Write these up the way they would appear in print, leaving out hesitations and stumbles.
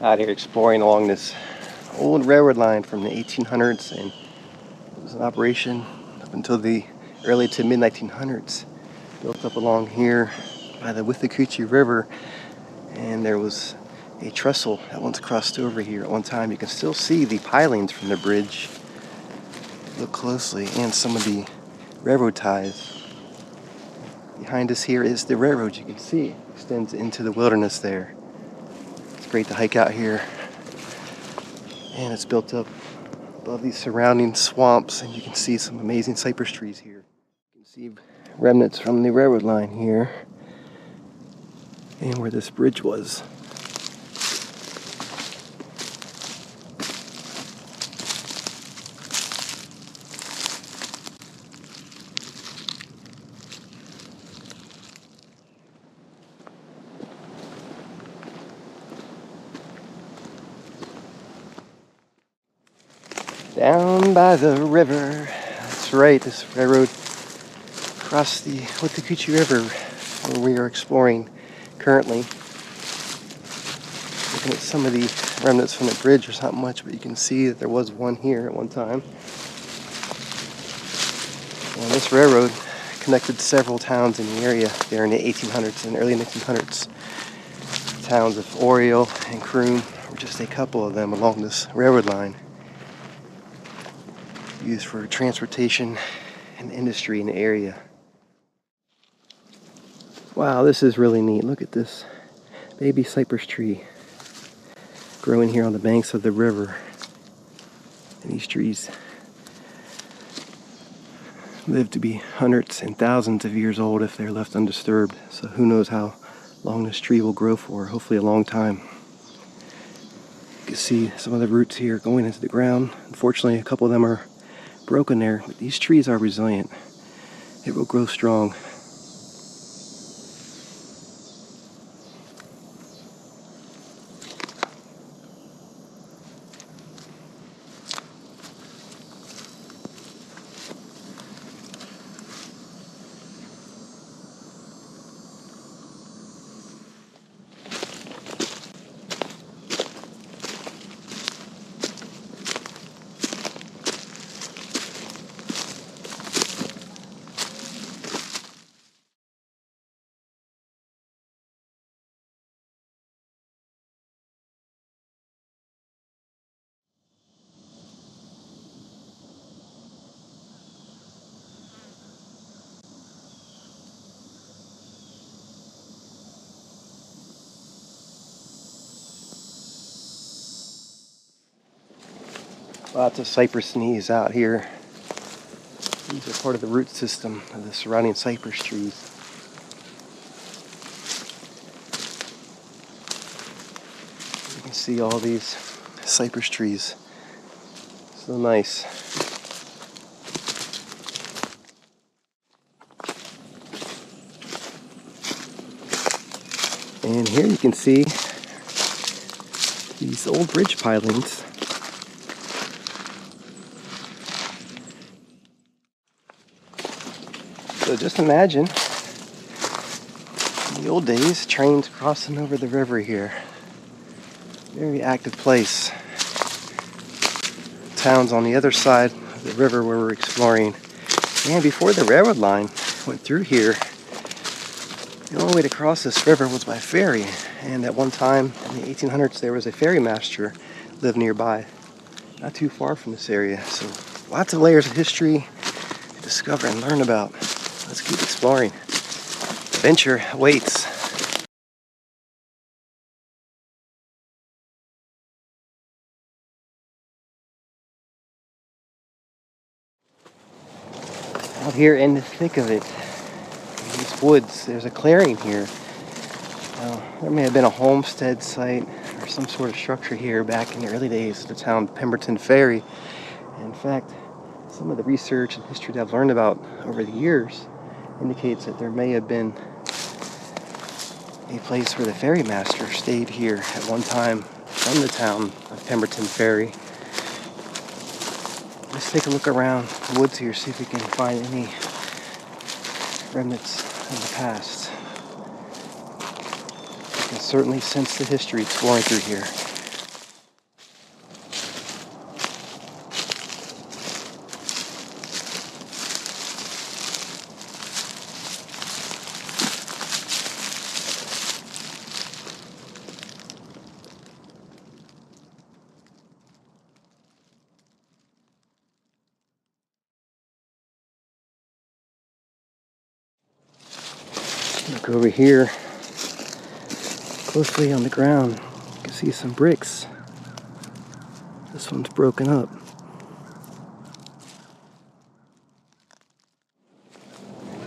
Out here exploring along this old railroad line from the 1800s, and it was in operation up until the early to mid 1900s. Built up along here by the Withlacoochee River, and there was a trestle that once crossed over here at one time. You can still see the pilings from the bridge. Look closely, and some of the railroad ties. Behind us here is the railroad. You can see it extends into the wilderness there. It's great to hike out here, and it's built up above these surrounding swamps, and you can see some amazing cypress trees here. You can see remnants from the railroad line here and where this bridge was. Down by the river. That's right, this railroad crossed the Withlacoochee River where we are exploring currently. Looking at some of the remnants from the bridge, there's not much, but you can see that there was one here at one time. And this railroad connected several towns in the area there in the 1800s and early 1900s. The towns of Oriole and Croom were just a couple of them along this railroad line, used for transportation and industry in the area. Wow, this is really neat. Look at this baby cypress tree growing here on the banks of the river. And these trees live to be hundreds and thousands of years old if they're left undisturbed. So who knows how long this tree will grow for, hopefully a long time. You can see some of the roots here going into the ground. Unfortunately, a couple of them are broken there, but these trees are resilient. It will grow strong. Lots of cypress knees out here. These are part of the root system of the surrounding cypress trees. You can see all these cypress trees. So nice. And here you can see these old bridge pilings. So just imagine, in the old days, trains crossing over the river here. Very active place. Towns on the other side of the river where we're exploring. And before the railroad line went through here, the only way to cross this river was by ferry. And at one time in the 1800s, there was a ferry master lived nearby, not too far from this area. So lots of layers of history to discover and learn about. Let's keep exploring. Adventure awaits. Out here in the thick of it, these woods, there's a clearing here. Now, there may have been a homestead site or some sort of structure here back in the early days of the town Pemberton Ferry. In fact, some of the research and history that I've learned about over the years indicates that there may have been a place where the ferry master stayed here at one time from the town of Pemberton Ferry. Let's take a look around the woods here, see if we can find any remnants of the past. You can certainly sense the history exploring through here. Look over here, closely on the ground. You can see some bricks. This one's broken up.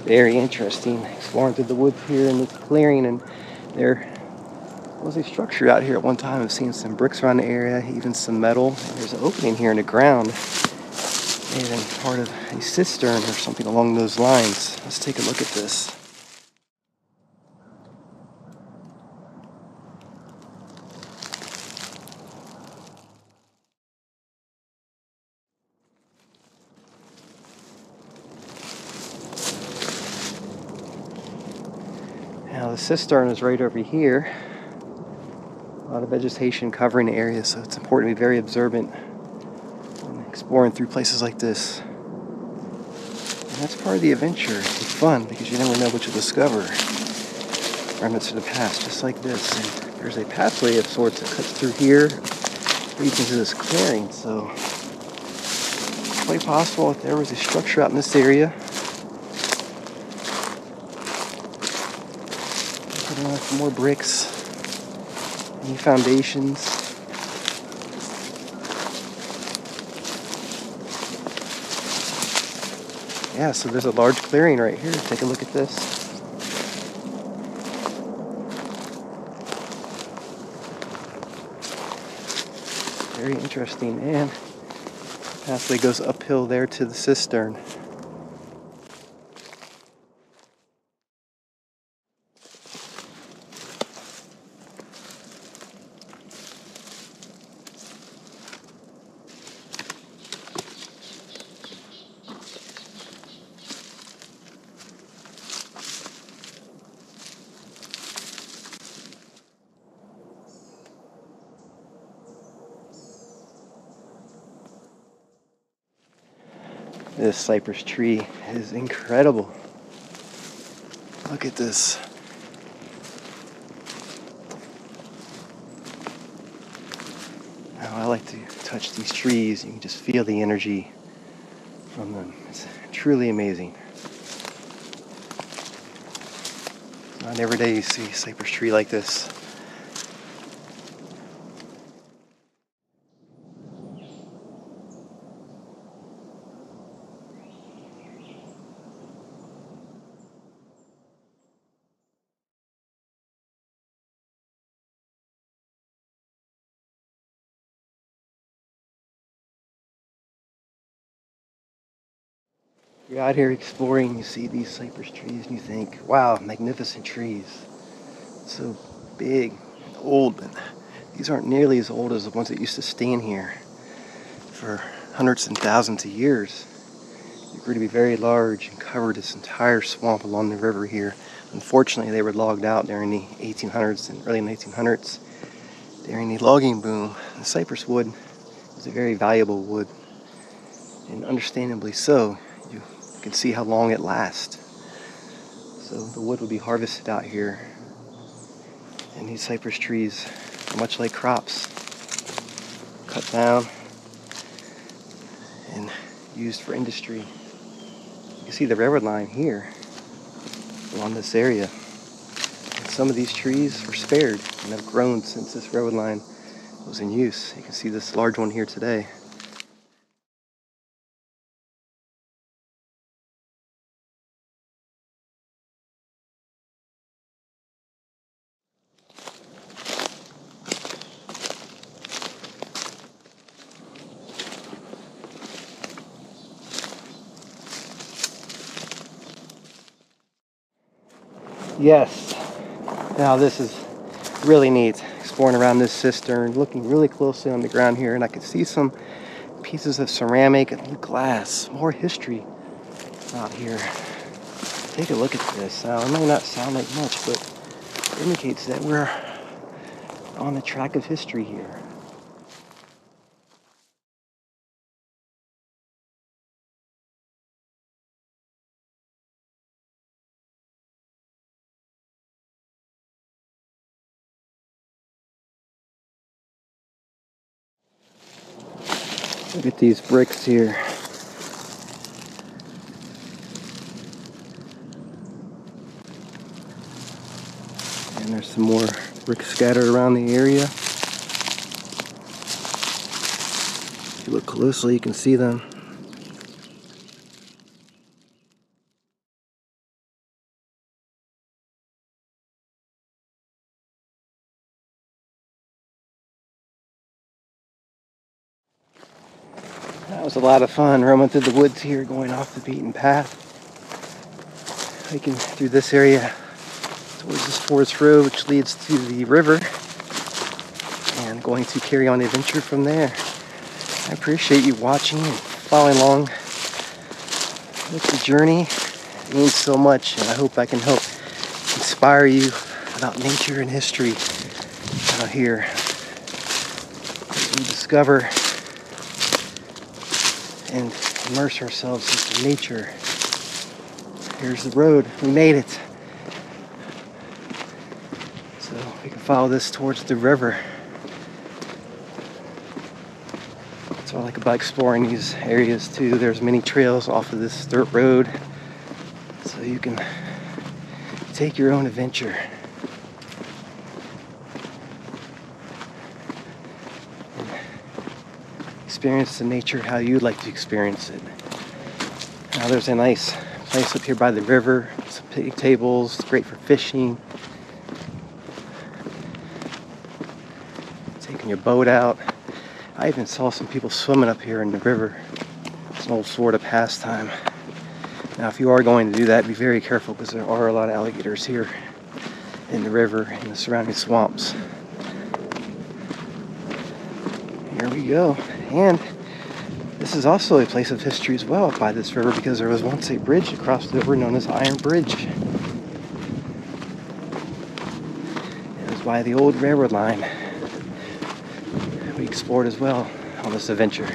Very interesting. Exploring through the woods here in this clearing, and there was a structure out here at one time. I've seen some bricks around the area, even some metal. There's an opening here in the ground, and part of a cistern or something along those lines. Let's take a look at this. Now the cistern is right over here. A lot of vegetation covering the area, so it's important to be very observant when exploring through places like this. And that's part of the adventure. It's fun because you never know what you'll discover. Remnants of the past, just like this. And there's a pathway of sorts that cuts through here, leads into this clearing. So it's quite possible if there was a structure out in this area. Putting on some more bricks. Any foundations. Yeah, so there's a large clearing right here. Take a look at this. Very interesting. And the pathway goes uphill there to the cistern. This cypress tree is incredible. Look at this. Now, I like to touch these trees. You can just feel the energy from them. It's truly amazing. Not every day you see a cypress tree like this. You're out here exploring, you see these cypress trees, and you think, wow, magnificent trees. So big, old. And these aren't nearly as old as the ones that used to stand here for hundreds and thousands of years. They grew to be very large and covered this entire swamp along the river here. Unfortunately, they were logged out during the 1800s and early 1900s. During the logging boom, the cypress wood was a very valuable wood, and understandably so. You can see how long it lasts. So the wood would be harvested out here, and these cypress trees are much like crops, cut down and used for industry. You can see the railroad line here along this area. And some of these trees were spared and have grown since this railroad line was in use. You can see this large one here today. Yes. Now this is really neat. Exploring around this cistern, looking really closely on the ground here, and I can see some pieces of ceramic and glass. More history out here. Take a look at this. Now, it may not sound like much, but it indicates that we're on the track of history here. Look at these bricks here. There's some more bricks scattered around the area. If you look closely, you can see them. That was a lot of fun roaming through the woods here, going off the beaten path. Hiking through this area towards this forest road, which leads to the river, and going to carry on the adventure from there. I appreciate you watching and following along with the journey. It means so much, and I hope I can help inspire you about nature and history out here. As we discover and immerse ourselves into nature. Here's the road. We made it. So we can follow this towards the river. That's what I like about exploring these areas too. There's many trails off of this dirt road, so you can take your own adventure. Experience the nature how you'd like to experience it. Now there's a nice place up here by the river, some picnic tables, it's great for fishing. Taking your boat out. I even saw some people swimming up here in the river. It's an old Florida pastime. Now if you are going to do that, be very careful because there are a lot of alligators here in the river and the surrounding swamps. Here we go. And this is also a place of history as well by this river, because there was once a bridge across the river known as Iron Bridge. It was by the old railroad line we explored as well on this adventure.